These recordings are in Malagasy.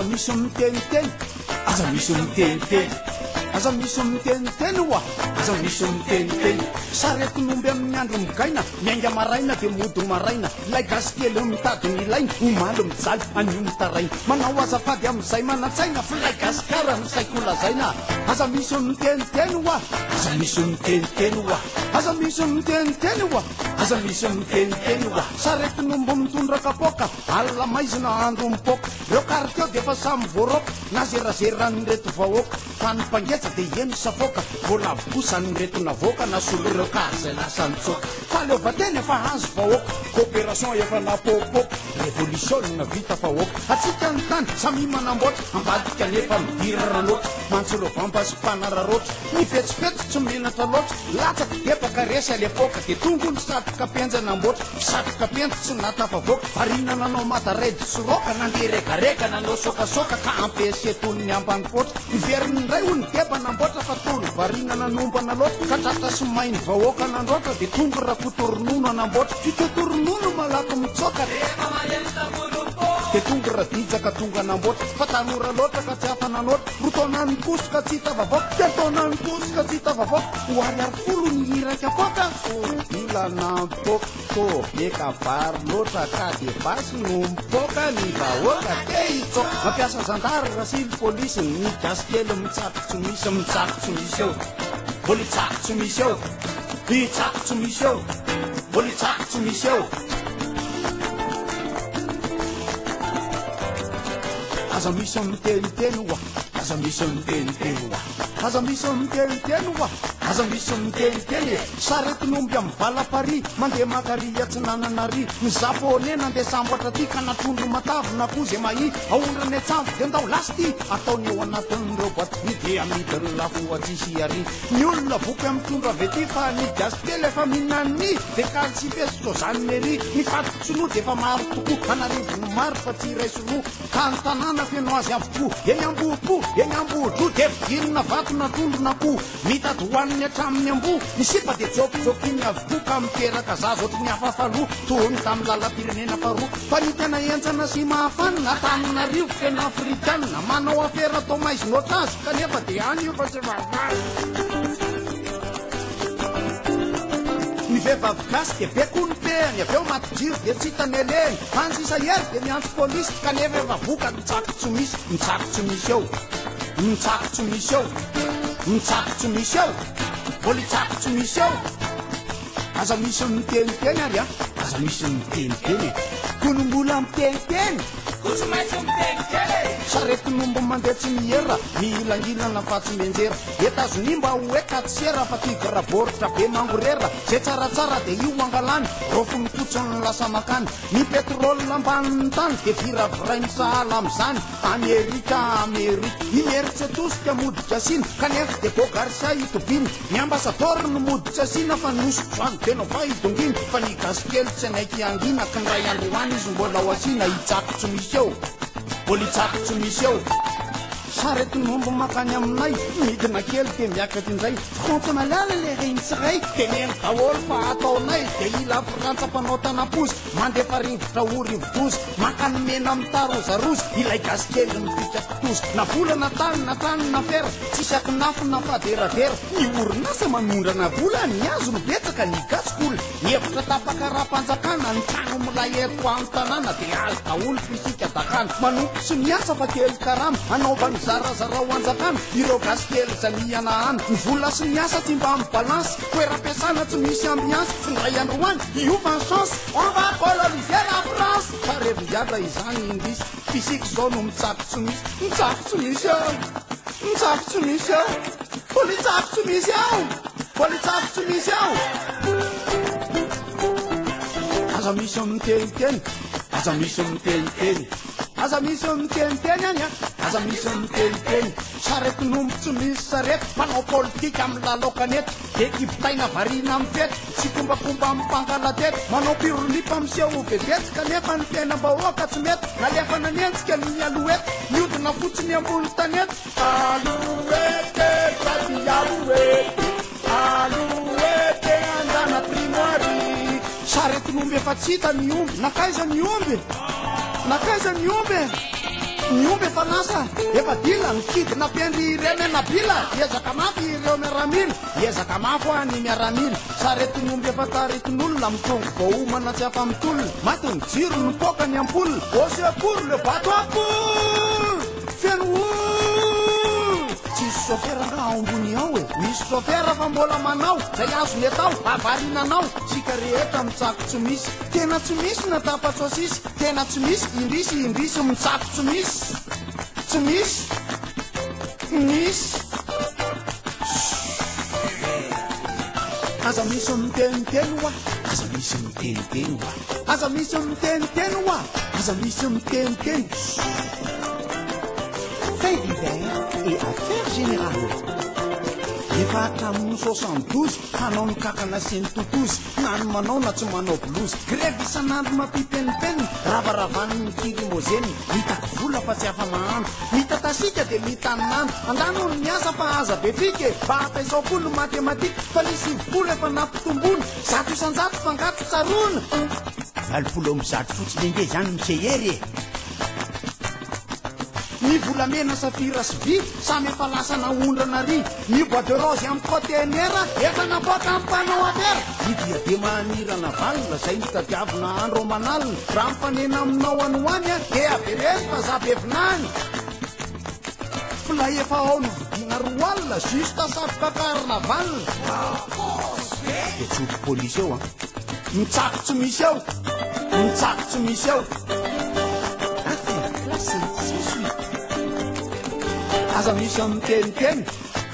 misy miteniteny aza misy miteniteny aza misy miteniteny oa aza misy miteniteny saretin'omby amin'ny andro migaina miainga maraina de mody maraina ilay gasikely mitady milaina omaly mijaly anio mitaraina manao azafady amin'izay manantsaina fa ilay gasikara misaiko lazaina aza misy miteniteny oa aza misy miteniteny oa aza misy miteniteny oa aza misy miteniteny oa saretin'omby mitondra kapoka alina maizina andro mipoka reo kariteo de efa samy voaroka na zerazerany reto vahoaka fa ny mpangetsa de eno safoka vola avokosa ny reto navoaka na solo reo kary zay lasa nitsoka fa leovateny efa azo vahoaka coopération efa napopoka révolution na vita vahoaka atsika ny tany samy manamboatra ambadika nefa midirana loatra mantsolovambasypanararoatra ny fetsifetsy tsy menatra loatra latsaky depaka resy alepoka de tongo ny satroka penjana amboatra satroka penja tsy natafavoaka varina nanao mataraidy sy roka nandeha regarega nanao sokasoka ka ampese tolony ambanivoatra iveriny ndray ho ny deba namboatra fa tolo varina nanombana loatra ka tratra sy mainy vahoaka nandroatra de tongo rakotoronono anamboatra fikotoronono malaky mitsoka de tonga radijaka tonga namboatra fa tanora loatra ka tsy afananoatra rotona ny kosoka tsy hitavavoaka de tona ny kosoka tsy hitavavoaka hoariary folo ny iraka poka ilanampoka eka vary loatra ka de basy no mipoka ny vahoaka de hitsoka mampiasa zandary rasily polisy ny gasikely mitsako tsy misy mitsako tsy misy eo voly tsako tsy misy eo itsako tsy misy eo voly tsako tsy misy eo aza misy miteniteny oa aza misy miteniteny oa aza misy miteniteny oa aza misy miteniteny saretin'omby amin'ny valapari mandeha makaria tsy nananary ny zapone nandeha samboatra ty ka natrondro matavina kozy mahi aondrany atsambo de ndao lasy ty ataony eo anatin'ireo boaty de amidiny lafo atsisy ary ny olona voky amin'ny tondro avy ty fa ny gasikely efa mihinanny de kaly tsy fesotro zany mery ny fatiky sinoa de efa maro tokoa anarivony maro fa tsy iray sinoa ka ny tanàna feno azy avokoa eny ambopo eny ambodro de vidirina vato natrondrona ko mitady hoaniny atraminy ambo ny sipa de jokijokiny avokoa ka miteraka zazy ohatry ny afafaloa tony tamy lalam-pirenena faroa fa ny tena entsana sy mahafanina taninarivo feno afrikanina manao afera atao maizinota azy kanefa de any io fa tsy vavary ny vehivavy gasy de beko ny peny avy eo matijiro de tsy hitany eleny ansisa hery de miantso polisy kanefa efa voka mitsako tsy misy mitsako tsy misy eo mitsako tsy misy eo mitsako tsy misy eo voly tsako tsy misy eo aza misy miteniteny ary a aza misy miteniteny konombola miteniteny kotsy maintsy miteniteny saretin'omby mandeha tsy mihera milangilana fa tsy menjera Etazonia mba hoe katsera fa ty garaboritra be mangorera zay tsaratsara de io angalany rofony fotsiny lasa makany ny petrôle lambaniny tany de viraviray ny sahala am'izany amerika imeritsy atosika moditra asiny kanefa de bogarsia itobiny ny ambasador no moditra asina fa nosotro any tena fa idonginy fa ny gasikely tsy anaiky angina ka ndray androany izy mbola ao asina hitsako tsy misy eo voly tsako tsy misy eo saretin'omby makany aminay midina kely de miakatra indray fontsy malala le regny tsiray de neny daholo fa ataonay de ila frantsa-panao tanapozy mandefa rivotra ho rivodozy makany mena mitarozarozy ilay gasikely mifikakitozy na vola natany na fera tsisy akinafina fa deradera ny orinasa manondrana vola ny azo no betsaka ny gasik'olo ny hevitra tapakaraha-panjakana ny trano milaheriko amin'ny tanàna de azy daholo fisika dakana manompo sy miasa fa kely karama anaovany zarazara ho anjakana ireo gasikely zaniana any ny vola sy ny asa tsy mba amin'ny balansy toeram-piasana tsy misy ambiansy tsy ndray androany iova ny chance on va coloniser la France fa reviviadra izany indisy fisika zao no mitsako tsy misy mitsako tsy misy eo mitsako tsy misy eo voly tsako tsy misy eo voly tsako tsy misy eo aza misy miteniteny aza misy miteniteny aza misy miteniteny any a aza misy miteniteny saretin'omby tsy misy sarety manao politika amin'ny lalaokanety de kipitaina varina amin'ny fety tsy kombakomba amin'ny mpangalatety manao pirolipa amseho bebety kanefa ny fiainam-bahoaka tsy mety nalefa nanentsika ny alohety miodina fotsiny ambony tanety alohety sady alohety andana primoary saretin'omby efa tsy hita ny omby nakaiza ny omby nakaiza ny omby Nyombe efa lasa efa dila nikidina mpiandry ireny anabila iezaka mafy ireo miaramila iezaka mafy any miaramila saretin'omby efa taritin'olona mitongo vaomana tsy afa mitolona maty ny jiro nipoka ny ampoly osy akory le bato akory feno tsisy sofera nga ao ambony ao e misy sofera fa mbola manao zay azony atao avarinanao tsika rehetra mitsako tsy misy tena tsy misy natapatsosisy tena tsy misy indrisy mitsako tsy misy aza misy miteniteny oa aza misy miteniteny oa aza misy miteniteny oa aza misy miteniteny fait divers et affaires générales efa hatramin'ny 72 hanao ny kakana sy ny totozy na ny manao na tsy manao blouse grève isan'andro mampipenipeny ravaravan'ny kirimozeny mitako vola fa tsy afa mahandro mitatasika de mitanynandro andano ny miasa fa aza be fike mba ataizao-polo matematika fa nisy vola efa nampitombony zato isanjato fangato tsarona valopolo mizato fotsiny enge zany misehery e ny volamena safira sy vy samy efa lasa naondrana ry ny bois de rose amin'ny contenera efa naboaka amin'ny mpanao afera ny diadema anirana valina zay nitadiavina andro manalina raha mifanena aminao anoany a de avereny fa zabevinany filay efa ao ny vidina roa alina justa satroka carnaval de tsoto polisy eo a mitsako tsy misy eo mitsako tsy misy eo aza misy miteniteny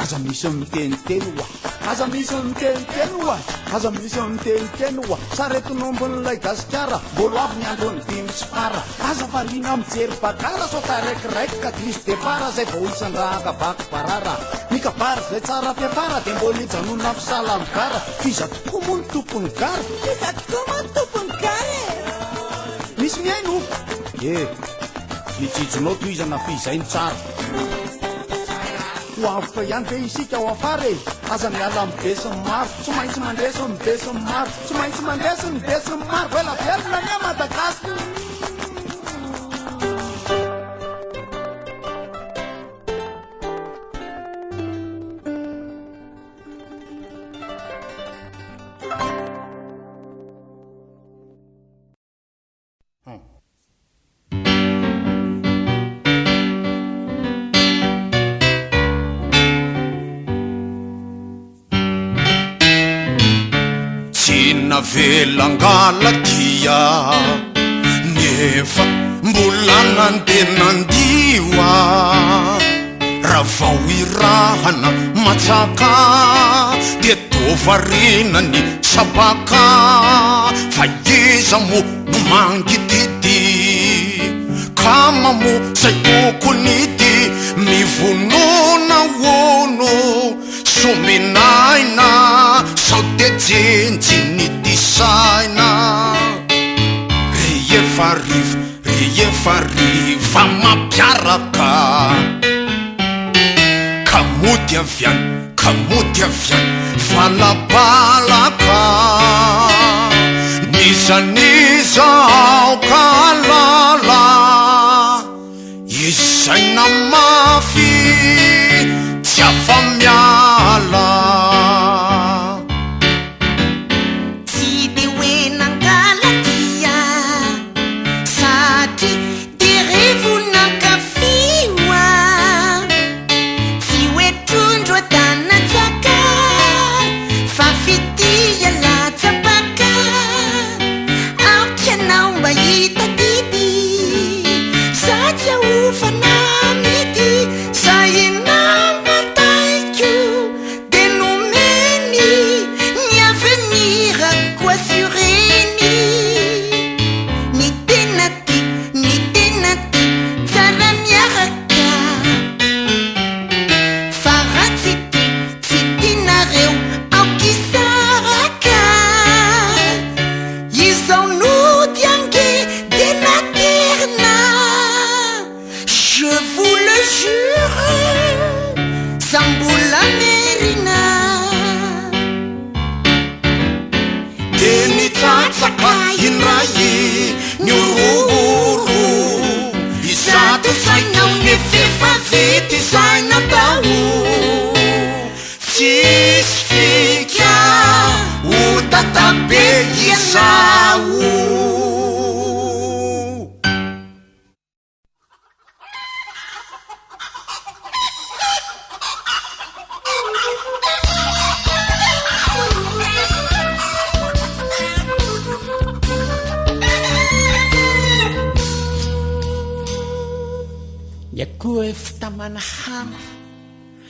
aza misy miteniteny oa aza misy miteniteny oa aza misy miteniteny oa saretinombonin'ilay gasikara mbolo avy ny androny dimy sy fara aza varina mijery bagara so taraikiraiky ka glisy depara zay vao isandraha akavaky barara ny kabary zay tsara fiafara de mbola ijanona fisala migara fiza tokoa moa ny tompony gara fiza tokoa moa ny tompony gara misy miaino mijijinao to izana fizay ny tsara hoavitra ihany ve isika ao afara e aza miala mibesiny maro tsy maintsy mandresy mibesiny maro tsy maintsy mandresy mibesiny maro voela velona nia Madagasy velangalatia nefa mbola nandenandiwa ravao irahana matsaka de tovarinany sabaka fa iza mo no mangitity kama mo say tokonity mivonona wono sominaina sao de jenjiny disaina rehefa riva mampiaraka kamody aviany valabalaka nizaniza ao kalala izaina mafy tsy afa miala sainao nefa vity saina tao tsisy fika ho tatabeky zao Yakoe fitamana hana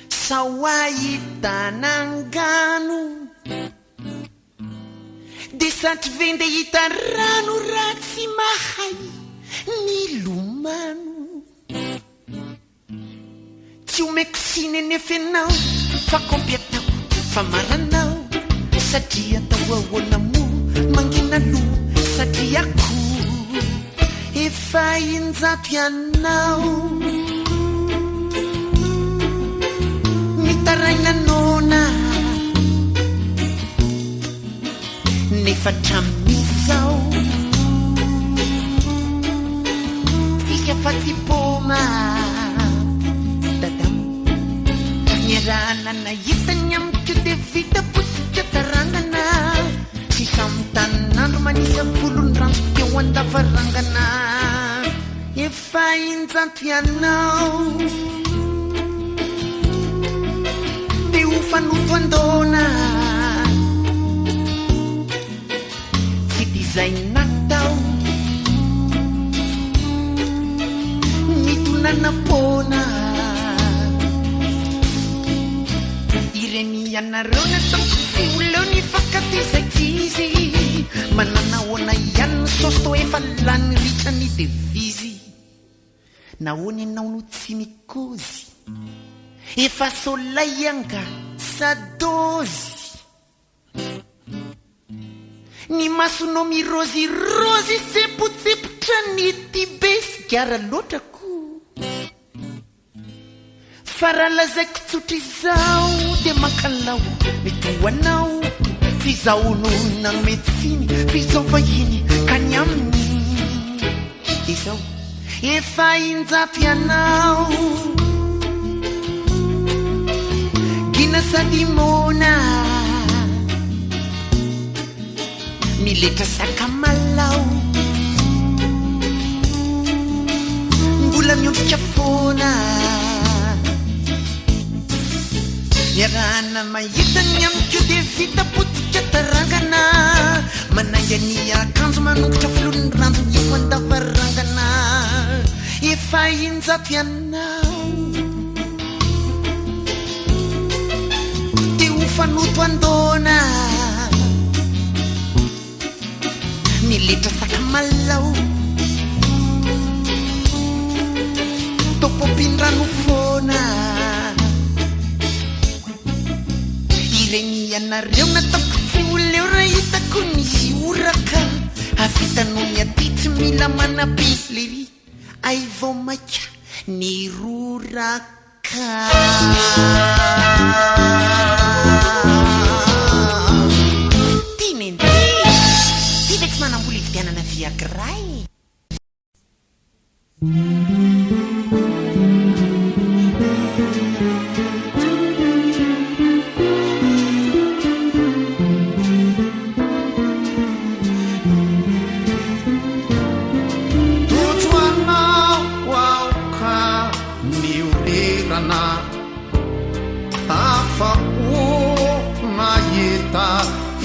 sao ahitanangano de satry vende hita rano ratsy mahay ny lomano tsy omeko siny nefa ianao fa kompiatao fa maranao satria atao ahoana mo mangina loha satria ako efa injato ianao mitarainanona nefa tramizao ika fa tipoma dadam nirana nahitany amiko de vita posika tarangana tsy samtanandro manisa volony rano teo andavarangana efa injanto ianao de ho fanoto andona tsy dizay natao mitonanapona ireny ianareo nataoko fioleo ny fakatezaiky izy mananahoana ihany sosto efa lany ritrany devizy nahoana ianao no tsy mikozy efa solaianga sadozy ny masonao mirozirozy tsepotsepotra ny tibesy gara loatrako fa raha lazaiko tsotra izao de makalao mitoanao fizahono nanometsiny fizao vahiny ka ny aminy izao efa injato ianao gina sady mona miletra sakamalao mbola miondrika fona miarahana mahitany amiko de vita potika tarangana manainga ny akanjo manongotra filon'ny ranjo nyeko andavarangana efa injato ianao de ho fanoto andona miletra sakamalao topopindrano fona ireny ianareo nataoko fioleo raha hitako ny oraka avitanao ny atitsy mila manapillery ay vao maika ny roraka tinendy ty veky manambola ividianana viagray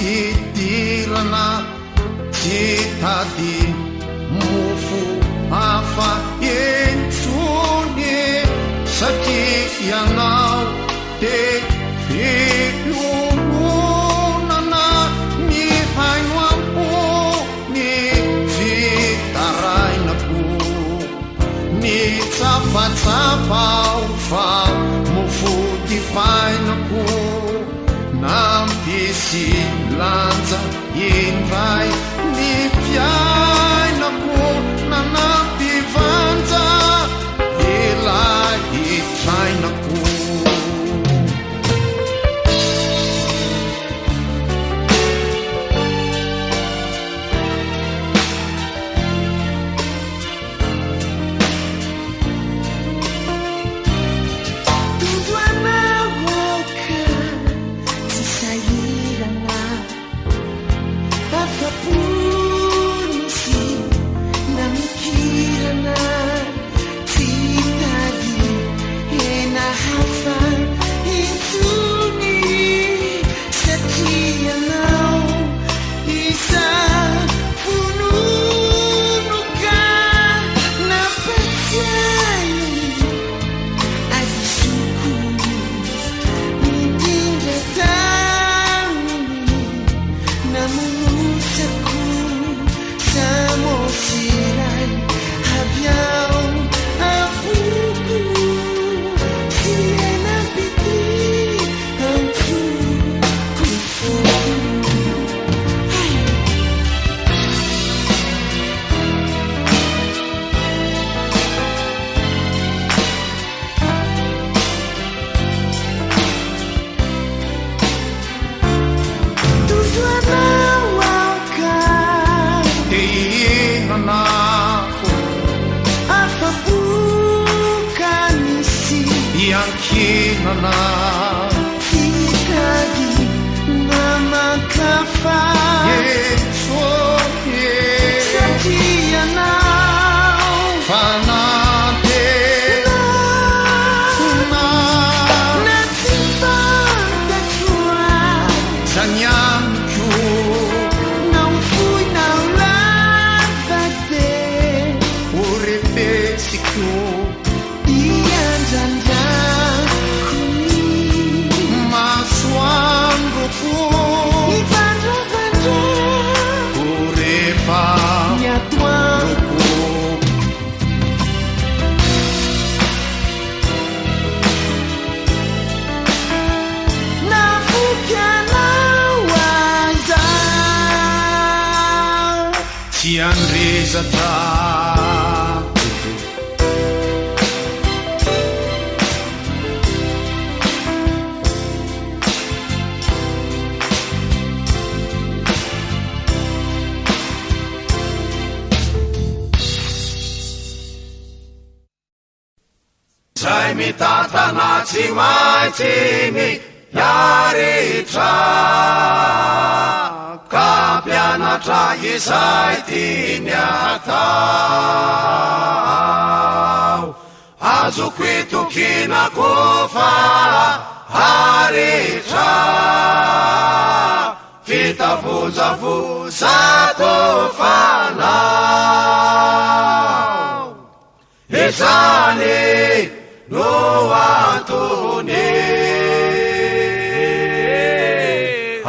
idirana titady mofo hafa ensony satria ianao de filolonana ny haino ampo ny vitarainako ny tsapatsapao fa mofo dipainako nampisy lanja indray ny fiainako nanampivanja ilay hitrainako fiainana ikady namakafa esoe satianao fanantena natifantatoa zany amiko naofoy naolavade orefesiko ianjanjakoni masoandroko ivandravandra orefa miatoandro nafokianao aza tsy andrezatra zay mitatana tsy maintsy miaritra ka mpianatra izay tiany atao azoko itokina kofa haritra fitavozavoza tofanao izany no antony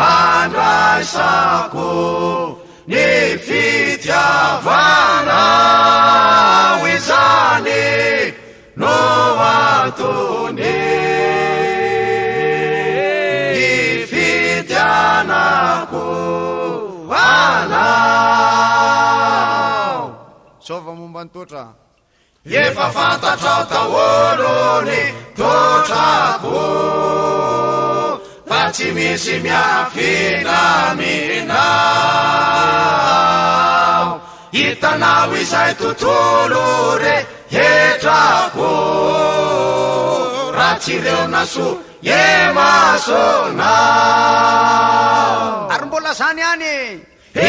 handraisako ny fitiavanao izany no antony ny fitianako anao sova momba ny totra efa fantatrao taolony totrako fa tsy misy miafinaminao hitanao izay tontolo rehetrako raha tsy reo naso emasonao ary mbola zany any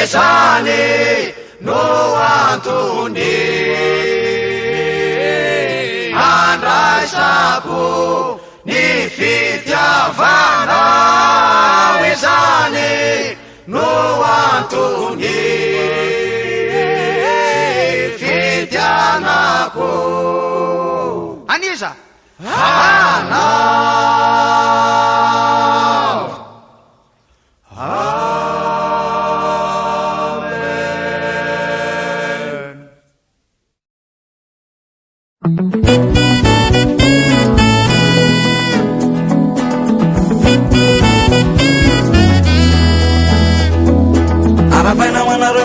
izany no antony handraisako ny fitiavanao izany no antony fitianako aniza anao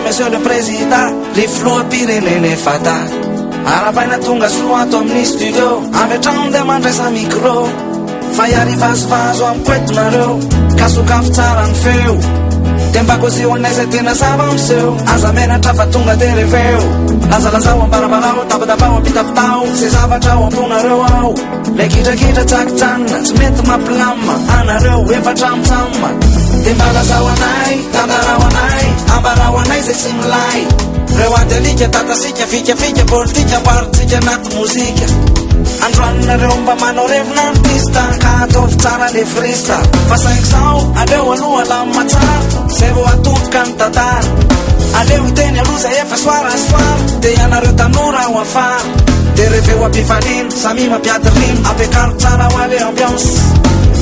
Monsieur le Président, les flots pire les fata. Arabaina tonga soato amin'ny studio, avetrano de mandresa micro. Fayari vazovazo ampoetonareo, kasokafo tsara ny feo. Tembakozy onaiza tena zava amseo, aza menatra fa tonga de reveo. Lazalazao ambarabarao, tabadabao ampitapitao, se zavatra ao amponareo ao. Le kitrakitra tsakitsanina, tsy mety mampilama, anareo efatra amitsama. Tembalazao anay, tantarao anay, ambarao anay zay tsy milay. Reo ady alika tatasika, fikafika, politika, ambaritsika anaty mozika. Androaninareo mba manao revina artista, ka ataovy tsara le frista. Fa saingy zao, aleo aloha lama tsara, zay vao atoboka ny tantara. Aleo hiteny aloha zay efa soarasoara, de ianareo tanora ao afara. De reveo ampifaliny, samy mampiady rimy, ampiakaro tsara ho ale ambiance.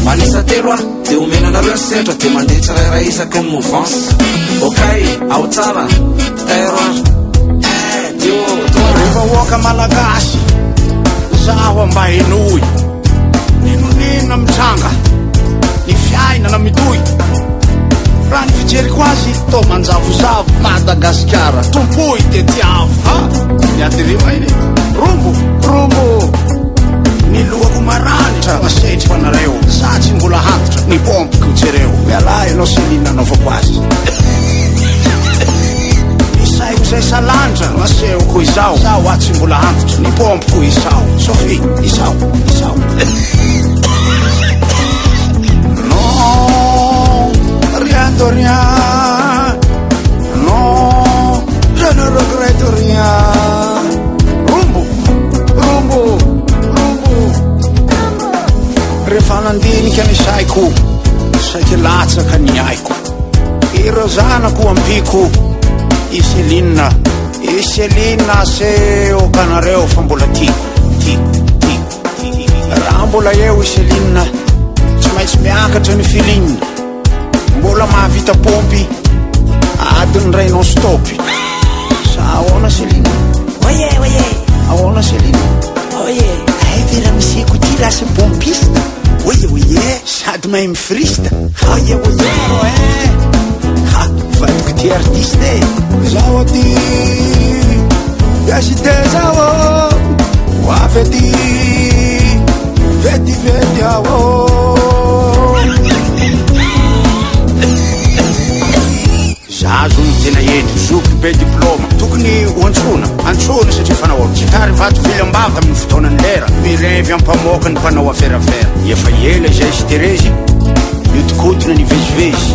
Manisa telo ah, de omenanareo setra, de mandeha tsirairay isaky ny mouvance. Okay, ao tsara, terroir, dio, rehefa oaka malagasy zaho amba enoy ninonina mitranga ny fiainana mitoy raha ny fijeriko azy to manjavozavo Madagasikara tompoy tetiavo miadirima iny rombo ny lohako maranitra masetry fanareo za tsy mbola hantitra ny pompiko jereo mialay anao sy ninanaovako azy saiko zay salantra masehoko izao zaho atsy mbola hantitra ny pompiko izao Sophie izao saika latsaka ny aiko ireo zanako ampiko Iselina se okanareo fa mbola tiko raha mbola eo Iselina tsy maintsy miakatra ny filina mbola mahavita pompy adiny ray non stop sa ahoana Selina oye ahoana Selina oye ay vera miseko ty lasa pompista oye sady mahay mifrista oye fatiko ty artiste zaho aty biasite zaho hoavy aty vetivety aho zazo ny tena endry zoky be diplôma tokony hoantsona antsona satria fanao gitary vato vilambava amin'ny fotoanany lera mirevy ampamoaka ny mpanao aferafera efa ela izay sy terezy miodikotina ny vezivezy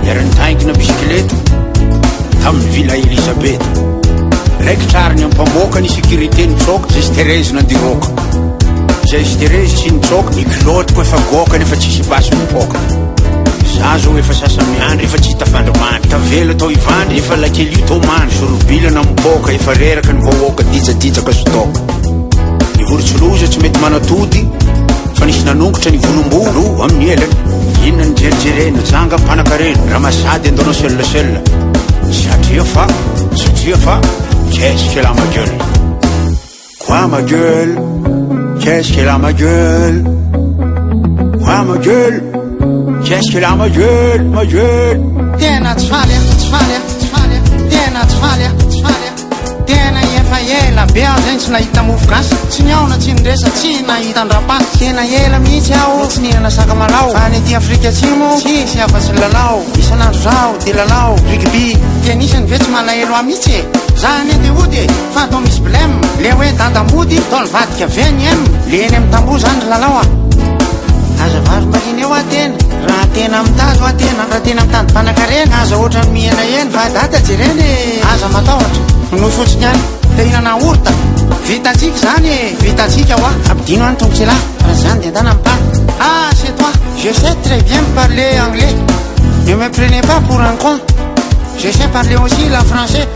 miara-nitaingina bisikileta tamin'ny villa Elisabeta raikitrariny ampamoaka ny sécurité ny tsoka zay sy terezy nandiroka zay sy terezy sy ny tsoka ny kilotiko efa goka nefa tsisy basy mipoka zazo efa sasa miandry efa tsy hita fandrimany tavela tao ivandry efa lakelio tao mandry sorobilana mipoka efa reraka ny vahoaka dijadijaka sotoka ny vorotsiloza tsy mety manatody fa nisy nanongotra ny volombolo amin'ny elany inona ny jerijerena janga mpanakarena raha masady andonao seule satria fa qu'est-ce qu'elle a ma gueule quoi ma gueule qu'est-ce qu'elle a ma gueule quoi ma gueule qu'est-ce qu'elle a ma gueule tena tsy faly tena tsy faly tena efa ela be aho zany tsy nahita mofo gasy tsy niaona tsy niresa tsy nahita ndrapasy tena ela mihitsy aho tsy nihinana sakamalao fa ny ty Afrika Atsimo tsisy afa-tsy lalao isanandro zao de lalao rugby tenisany ve tsy malahelo aho mihitsy zany de ody fa atao misy blème le hoe dadambody tao nivadika aveny le eny amin'ny tambo zany lalao azavary mbahiny eo atena raha tena mitazo atena raha tena mitady mpanakarena aza ohatra ny mihena eny fa data jereny aza matahotra no fotsiny any te hinana orta vitatsika zany vitatsika hoa ampidino any tongotsy lahy raha zany de andana mipana c'est toi je sais très bien parler anglais ne me prenez pas pour un con je sais parler aussi la français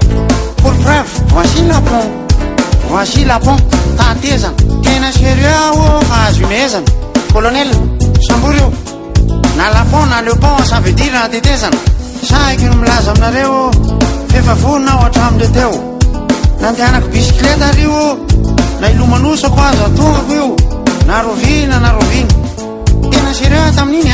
pour preuve voici la pont tatezana tena sérieux aho fa azo imezana colonel samborio na lapon na le pont ça veut dire tetezana saiko ny milaza aminareo efa vonina ao atramindre teo nandehanako bisikileta rio na ilomanosako azo atongako io na rovina tena sérieux tamin'iny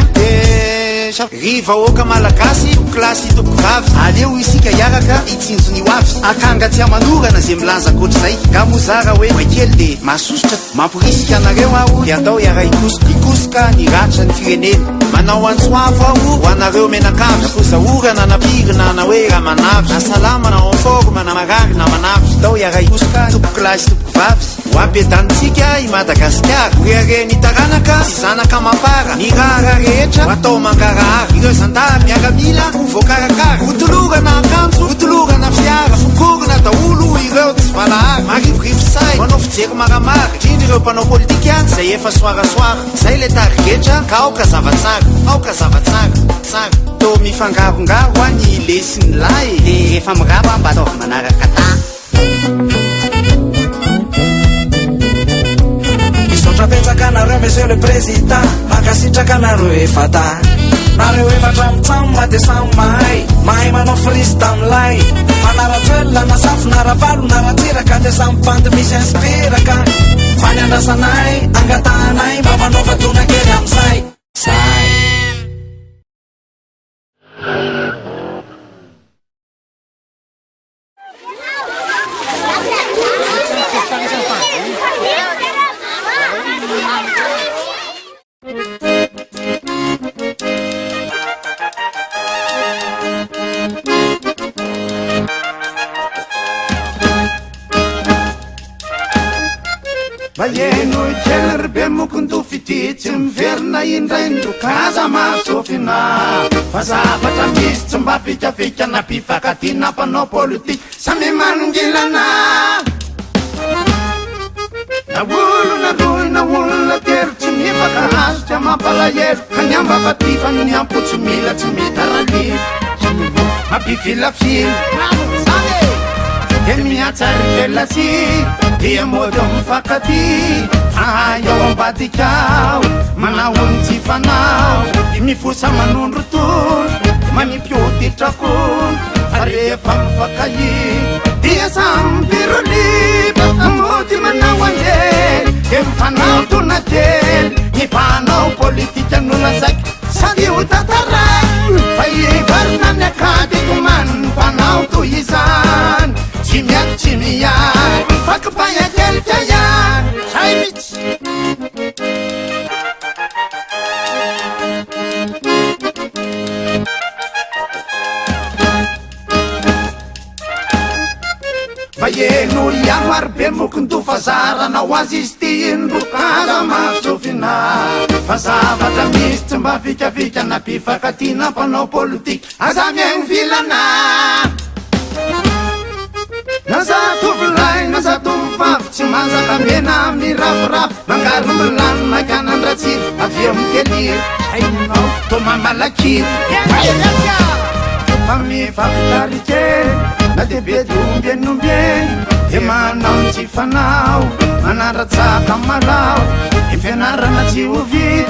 ry vahoaka malagasy klasy toko vavy aleo isika iaraka itsinjony hoavy akanga tsy amanogana zay milaza koatr'izay gamozara hoe makely de masosotra mampirisika anareo aho de atao iara ikosoka ny ratra ny firenena manao antsoafo aho ho anareo menakavy fozahorana napirina na hoe raha manavy na salama na enfort manamarary na manavy atao iara ikosoka toko klasy toko vavy ho ampiadanitsika i Madagasikara rereny taranaka sy zanaka mampara ny raha rehetra atao mangarahara ireo zandary miaramila voakarakara hotolorana akanjo hotolorana fiara fokorona daholo ireo tsy valahary marivorivo say manao fijery maramary indrindra ireo mpanao politika zay efa soarasoara zay le tarigetra ka aoka zavatsara tsara to mifangarongaro a ny lesiny lahy de efa miraba mba ataovy manaraka ta Trapetsaka nareo monsieur le président makasitraka nareo efa ta nareo efa tramitsamo de samy mahay manao frisy tamilay manara-tsoelona na safo naravalo naratsiraka de samy pandy misy inspiraka fa ny andrasanay angatahanay mba manaova tonakely amizay Vaieno keller be mokondo fity tsy miverina indraindro kaza masofina fa zavatra misy tsy mba fikafika na mpifakatina mpanao politika samy manongilana na olona roy na olona tery tsy miva afaka hazo tsy mampalahelo kanyamba fatifany ny ampo tsy mila tsy mitaralilo mampivilafilo e miatsary velatsy dia mody mifankaty eo ambadikao manahony tsy fanao i mifosa manondro tono manimpioditrako fa rehefa mifakahy dia samy piroliba mody manao anjely de mifanao tona kely ny mpanao politika nolazaiky sady ho tataray fa ivarina ny akady tomany ny mpanao toy izany tsy miady tsy miany fakipayakelika ihany say mitsy fa eno ihany marobe mokony fazaranao azy izy ty indrokara masofina fa zavatra misy tsy mba fikafika na mpifakatina mpanao politika aza miaigny vilana nazatovolahy nazatovovavy tsy manjaka mena amin'ny ravoravo mangary milano maikanandratsiro avy amikeliry ainao to mamalakiro fa mifampitarikely na debe dombienombeny de manao tsy fanao manandratsaka malao ifianarana tsy ovidy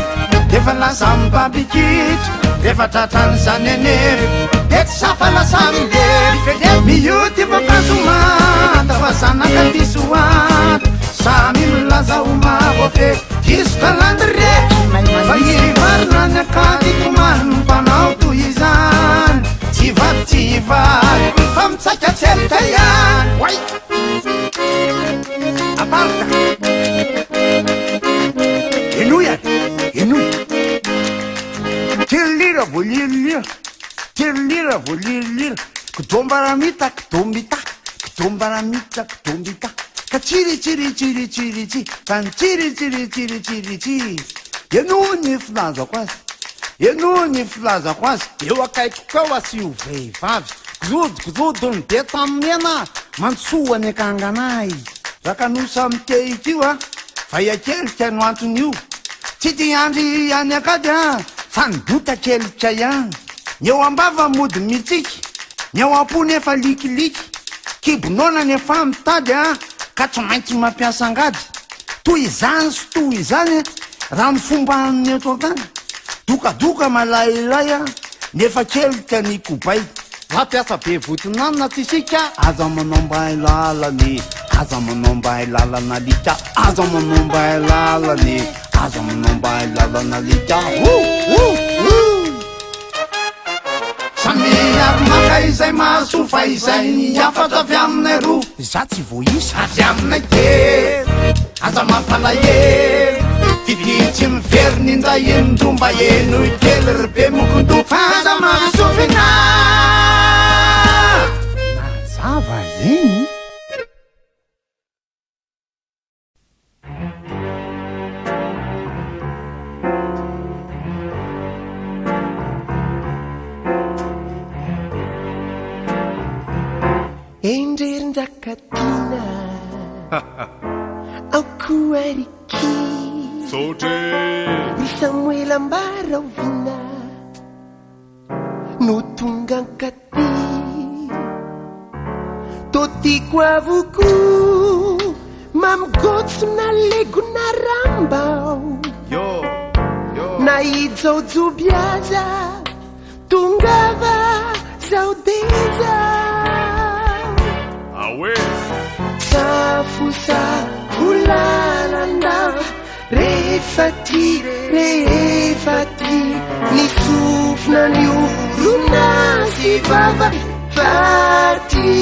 defa lasa mipapikitry defa tratrany zany anefa de tsy safa lasa milefy mioty vakazomata fa zanakatysoata samy milaza omavo fe isoka landreky fa ivarina ny akady tomany mpanao toy izany tsy vady tsy vady fa mitsakatselika ihany way aparaka enoy ary enoy tirolira voalirolira tirolira voalirolira kidombaramita kidombita kidombaramita kidombita ka tsiritsiritsiritsiritsy ka ny tsiritsiritsiritsiritsy eno ny filazako azy eno ny filazako azy eo akaiko kao asio vehivavy kizodokizodo ny be taminena mantsoany akanganay raka nosa mite itio a fa iakelika no antony io tsy ty andry any akady a fa nibota kelika ihany ny eo ambava mody mitsiky ny eo ampony efa likiliky kibonona ny efa mitady a ka tsy maintsy mampiasa angady toy izany sy toy izany raha ny fomba ny eto antany dokadoka malailay a nefa kelika ny kobay fampiasa be votinanina ty sika aza manomba lalany aza manomba lalana lika aza manomba lalany aza manomba lalana lika samy ary maka izay mahasofa izay ny afatra avy aminay roa za tsy voisa avy aminay kely aza mampalahery fivitsy miveriny indahenindromba eno ikely rybe mokondo fa aza mahasofina mazava zegny endrerinjakatina aukuariki ny samuela mbaravina no tonga ankati totiko avoko mamgotsona legona rambao na ijaojobiaza tongava zaodeza safosa volalandava refati ny sofina ny olona sy vava faty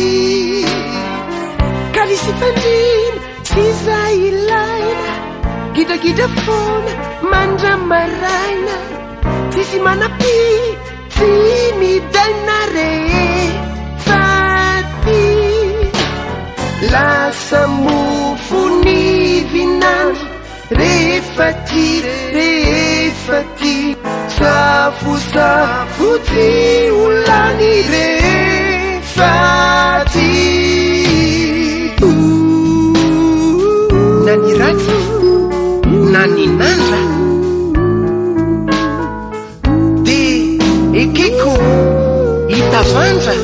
kalisy fandrina tsy zay ilaina gidagida fona mandramaraina tsisy manapi tsy midaina refaty lasa mofony vinandro refati safosafo tsy olany refati na ny ratsy na ny nandra tiako hitavandra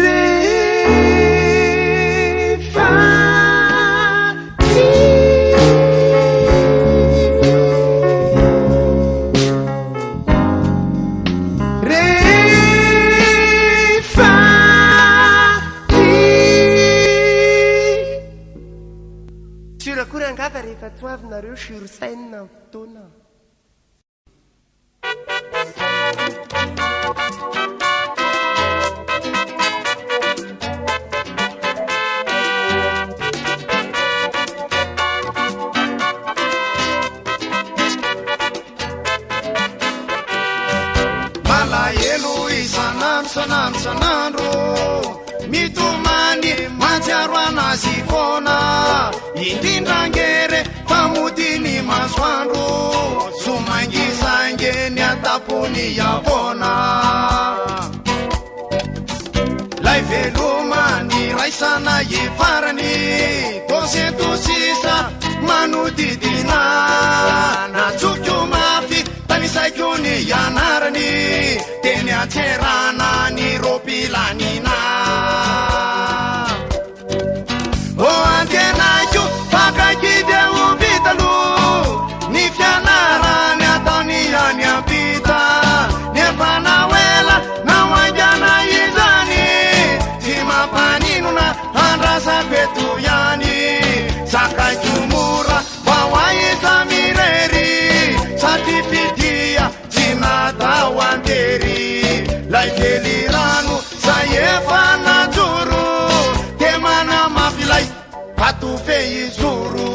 rehefa sirakory angava rehefa toavinareo sursaine ny fotoana malahelo isanandro mitomany matsiaro anazy foana indrindrangere famodiny masoandro somangisange ny atapony avona lay veloma ny raisana ifarany konsetosisa manodidina natsokyo mafy tanisaiko ny ianarany teny atserana ny ropilanina o antenaiko fakakidy ovitalo ny fianarany ataony any ampita nefa nawela naoangana izany tsy mampaninona andrasapeto ihany sakaiko mora vaoaiza mirery sady fitia tsy natao antery lay felirano zay efa najoro de mana mafilay fatofe izoro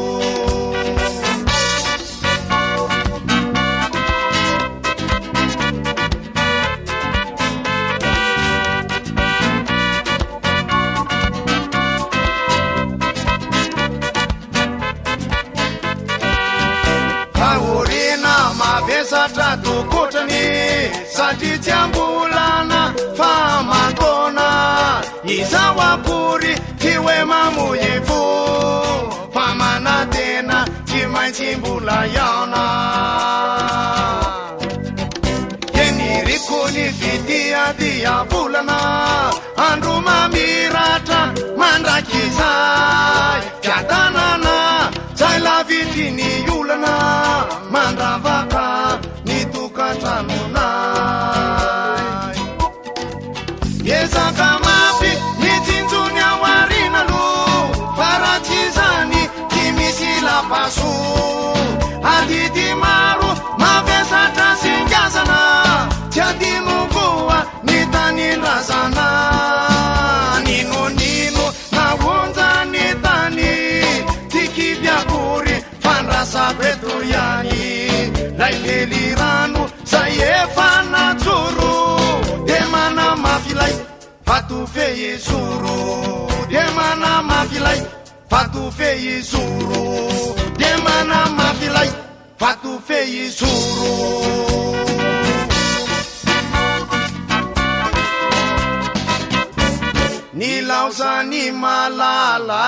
ahorina mavesatra tokotrany satria tsy ambolana famatona izao akory ty hoe mamoyefo fa manatena tsy maintsy mbola iana eniriko ny fitiadia volana andro mamiratra mandrakizay fiatanana zay lavitry ny olana mandravaka ny tokantranonay miezaka mafy mitsinjony ao arinalo faratsy zany ty misy lapaso adity maro mavesatra singazana tsy adinokoa ny tanindrazana ninonino nahonja ny tany tikiviakory fandrasapeto ihany lay felirano zay efa najoro de mana mafilay fatofe izoro de mana mafilay fatofe izoro de mana mafilay fatofe izoro ni lauzani malala